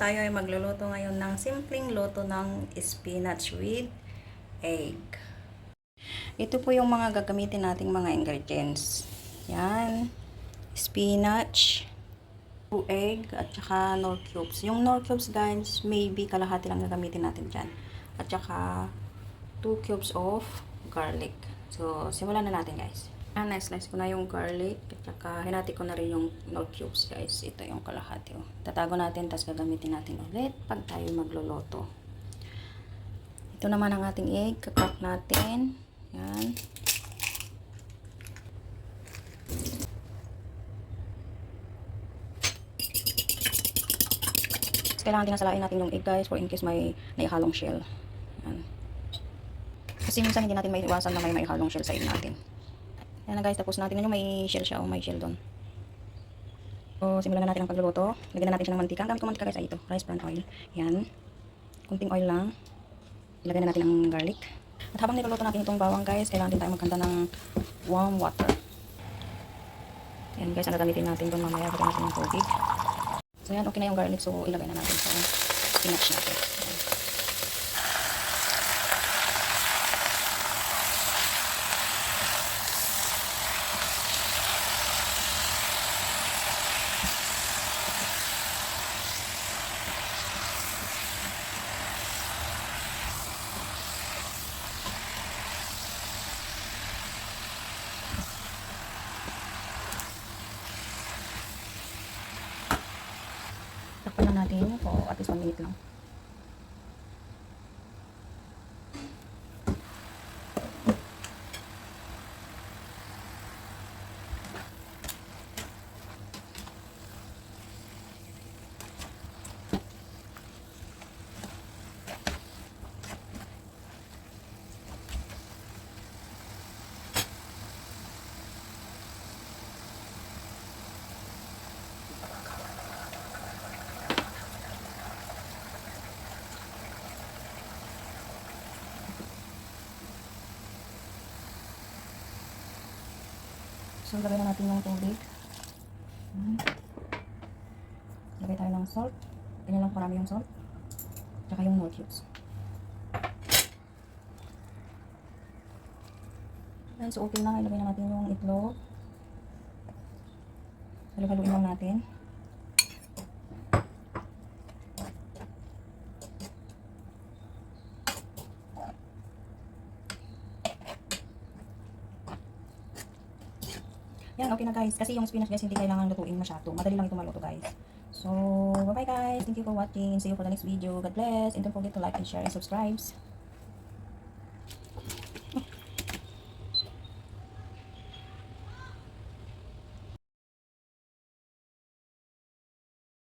tayo ay magluluto ngayon ng simpleng luto ng spinach with egg. Ito po yung mga gagamitin nating mga ingredients. Yan, spinach, 2 egg, at saka Knorr cubes. Yung Knorr cubes guys, maybe kalahati lang gagamitin natin dyan. At saka 2 cubes of garlic. So, simulan na natin guys. Na-slice ko na yung garlic at saka hinati ko na rin yung Knorr cubes guys. Ito yung kalahati. Tatago natin, tapos gagamitin natin ulit pag tayo magluluto. Ito naman ang ating egg. Kapak natin. Yan. Kailangan din nasalain natin yung egg guys for in case may naihalong shell. Yan. Kasi minsan hindi natin may iwasan na may maihalong shell sa egg natin. Yan na guys, tapos natin yung may shell siya o may shell doon. So, simulan na natin ang pagluluto. Lagyan na natin siya ng mantika. Ang gamit ko mantika guys ay ito, rice bran oil. Yan. Kunting oil lang. Ilagay na natin ang garlic. At habang niluluto natin itong bawang guys, kailangan din tayo magkanda ng warm water. Yan guys, ang gagamitin natin doon mamaya. Lagyan natin ng tubig. So yan, okay na yung garlic. So, ilagay na natin sa spinach natin. Takpan na natin for at least 1 minute lang. So, lagay na natin yung tubig. Lagay tayo ng salt. Ganyan lang parami yung salt. Tsaka yung Knorr cubes. Yan, so okay na. Ilagay na natin yung itlog. Halu-haluin lang natin. Yan, okay na guys. Kasi yung spinach guys, hindi kailangan lutuin masyado. Madali lang ito maluto guys. So, bye-bye guys. Thank you for watching. See you for the next video. God bless. And don't forget to like and share and subscribe.